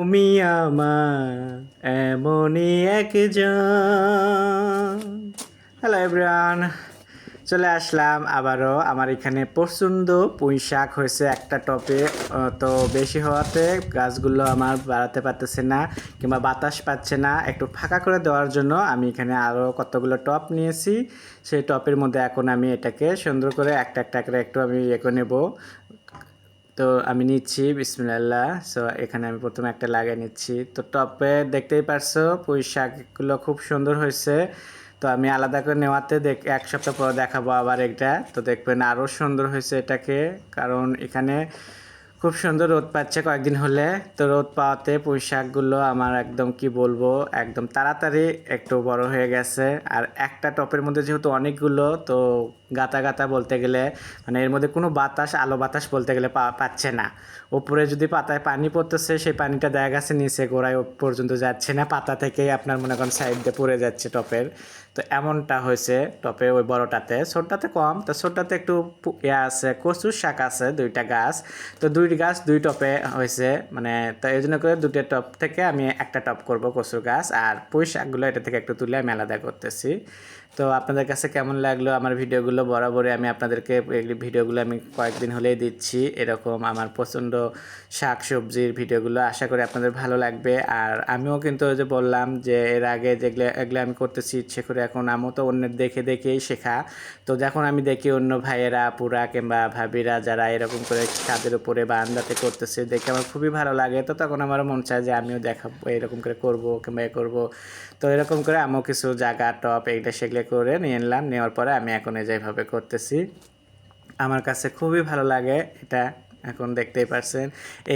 তুমি আমার এমনই একজন। হ্যালো এভরিওয়ান, চলে আসলাম আবারও। আমার এখানে প্রচণ্ড পুঁই শাক হয়েছে একটা টপে। তো বেশি হওয়াতে গাছগুলো আমার বাড়াতে পারতেছে না কিংবা বাতাস পাচ্ছে না। একটু ফাঁকা করে দেওয়ার জন্য আমি এখানে আরও কতগুলো টপ নিয়েছি। সেই টপের মধ্যে এখন আমি এটাকে সুন্দর করে একটা একটা করে একটু আমি করে নেব। তো আমি নিচ্ছি বিসমিল্লাহ। সো এখানে আমি প্রথমে একটা লাগিয়ে নিচ্ছি। তো টপে দেখতেই পারছো পুঁই শাকগুলো খুব সুন্দর হয়েছে। তো আমি আলাদা করে নেওয়াতে এক সপ্তাহ পর দেখাবো আবার এটা। তো দেখবেন আরও সুন্দর হয়েছে এটাকে, কারণ এখানে খুব সুন্দর রোদ পাচ্ছে কয়েকদিন হলে। তো রোদ পাওয়াতে পুঁই শাকগুলো আমার একদম কি বলবো, একদম তাড়াতাড়ি একটু বড় হয়ে গেছে। আর একটা টপের মধ্যে যেহেতু অনেকগুলো, তো গাতা গাতা বলতে গেলে মানে এর মধ্যে কোনো বাতাস আলো বাতাস বলতে গেলে পাচ্ছে না। উপরে যদি পাতায় পানি পড়তেছে, সেই পানিটা দেখা গেছে নিচে গোড়ায় পর্যন্ত যাচ্ছে না, পাতা থেকেই আপনার মনে করেন সাইড দিয়ে পড়ে যাচ্ছে টপের। তো এমনটা হয়েছে টপে ওই বড়টাতে। ছোটটাতে কম, তো ছোটটাতে একটু আছে, কচুর শাক আছে 2টা গাছ। তো 2 গাছ 2 টপে হয়েছে, মানে তো এই জন্য করে 2টা টপ থেকে আমি একটা টপ করব কচুর গাছ। আর পুঁই শাকগুলো এটা থেকে একটু তুলে আমি আলাদা করতেছি। তো আপনাদের কাছে কেমন লাগলো আমার ভিডিওগুলো? বরাবরই আমি আপনাদেরকে এই ভিডিওগুলো আমি কয়েকদিন হলেই দিচ্ছি এরকম আমার পছন্দ শাক সবজির ভিডিওগুলো। আশা করি আপনাদের ভালো লাগবে। আর আমিও কিন্তু ওই যে বললাম যে এর আগে যেগুলো এগুলো আমি করতেছি ইচ্ছে করে, এখন আমিও তো অন্যের দেখে দেখেই শেখা। তো যখন আমি দেখি অন্য ভাইয়েরা পুরা কিংবা ভাবিরা যারা এরকম করে ছাদের উপরে বা আন্দাতে করতেছে, দেখে আমার খুবই ভালো লাগে। তো তখন আমারও মন চায় যে আমিও দেখাবো, এরকম করে করবো কিংবা করবো। তো এরকম করে আমিও কিছু জায়গা টপ এইটা সেগুলো করে নিয়ে নিলাম। নেওয়ার পরে আমি এখন যেভাবে করতেছি, আমার কাছে খুবই ভালো লাগে এটা। এখন দেখতেই পারছেন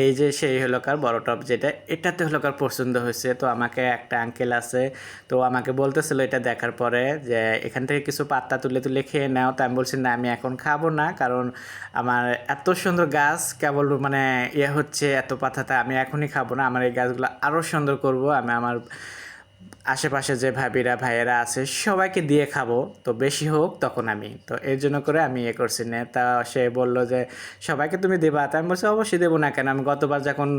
এই যে সেই হলো কার বড় টপ, যেটা এটাতে হলো কার পছন্দ হয়েছে। তো আমাকে একটা আঙ্কেল আছে, তো আমাকে বলতেছিল এটা দেখার পরে যে এখান থেকে কিছু পাতা তুলে তুলে খেয়ে নাও। তো আমি বলছি না, আমি এখন খাবো না, কারণ আমার এত সুন্দর গাছ কেবল মানে হচ্ছে এত পাতাটা আমি এখনই খাবো না। আমার এই গাছগুলো আরও সুন্দর করব আমি। আমার আশেপাশে যে ভাবিরা ভাইয়েরা আছে সবাইকে দিয়ে খাবো, তো বেশি হোক তখন আমি। তো এর জন্য করে আমি করছি না। তা সে বলল যে সবাইকে তুমি দেবা? তা আমি বলছি অবশ্যই দেবো না কেন, আমি গতবার যখন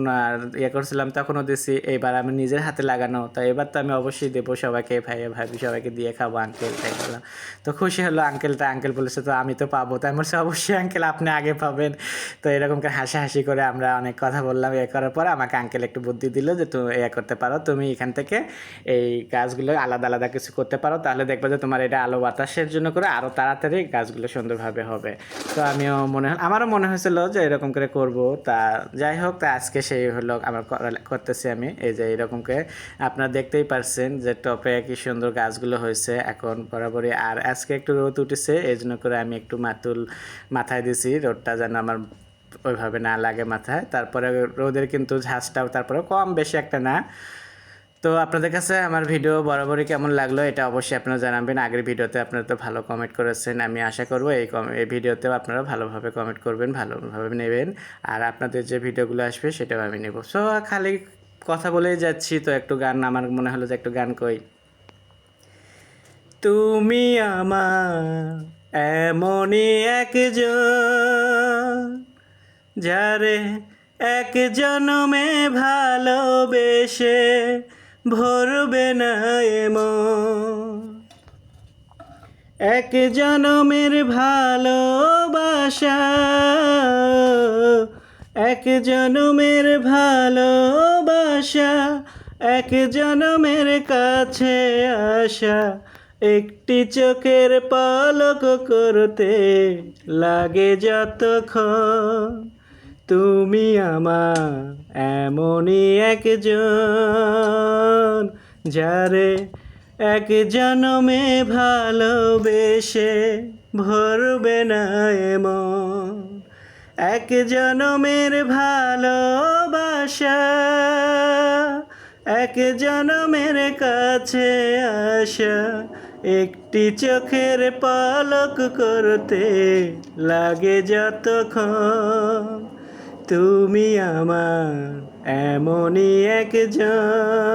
করছিলাম তখনও দিছি, এবার আমি নিজের হাতে লাগানো, তো এবার তো আমি অবশ্যই দেবো সবাইকে, ভাইয়া ভাবি সবাইকে দিয়ে খাবো। আঙ্কেল তাই বললাম। তো খুশি হলো আঙ্কেলটা। আঙ্কেল বলেছে তো আমি তো পাবো, তাই আমি বলছি অবশ্যই আঙ্কেল আপনি আগে পাবেন। তো এরকম করে হাসাহাসি করে আমরা অনেক কথা বললাম। করার পর আমাকে আঙ্কেল একটু বুদ্ধি দিল যে তুমি করতে পারো, তুমি এখান থেকে এই গাছগুলো আলাদা আলাদা কিছু করতে পারো, তাহলে দেখবে যে তোমার এটা আলো বাতাসের জন্য করে আরও তাড়াতাড়ি গাছগুলো সুন্দরভাবে হবে। তো আমিও আমারও মনে হয়েছিল যে এরকম করে করব। তা যাই হোক, তা আজকে সেই হলো আমার করতেছি আমি এই যে এরকম করে। আপনারা দেখতেই পারছেন যে টপে কি সুন্দর গাছগুলো হয়েছে এখন বরাবরই। আর আজকে একটু রোদ উঠেছে, এই জন্য করে আমি একটু মাথায় দিছি, রোদটা যেন আমার ওইভাবে না লাগে মাথায়। তারপরে রোদের কিন্তু ঝাঁজটাও তারপরে কম বেশি একটা না। তো আপনাদের কাছে আমার ভিডিও বরাবরই কেমন লাগলো এটা অবশ্যই আপনারা জানাবেন। আগের ভিডিওতে আপনারা তো ভালো কমেন্ট করেছেন, আমি আশা করব এই ভিডিওতেও আপনারা ভালোভাবে কমেন্ট করবেন, ভালোভাবে নেবেন। আর আপনাদের যে ভিডিওগুলো আসবে সেটাও আমি নেব। সো খালি কথা বলেই যাচ্ছি, তো একটু গান আমার মনে হলো যে একটু গান কই। তুমি আমার এমনই একজন, যারে এক জনমে ভালোবেসে ভরবে না এমন। এক জনমের ভালোবাসা, এক জনমের ভালোবাসা, এক জনমের কাছে আসা, একটি চোখের পলক করতে লাগে যতক্ষণ। তুমি আমার এমনই একজন, যারে এক জনমে ভালোবেসে ভরবে না এমন। এক জনমের ভালোবাসা, এক জনমের কাছে আসা, একটি চোখের পলক করতে লাগে যতক্ষণ। তুমি আমার এমনই একজন।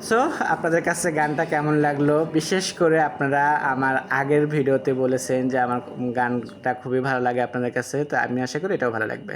সো আপনাদের কাছে গানটা কেমন লাগলো? বিশেষ করে আপনারা আমার আগের ভিডিওতে বলেছেন যে আমার গানটা খুবই ভালো লাগে আপনাদের কাছে, তো আমি আশা করি এটাও ভালো লাগবে।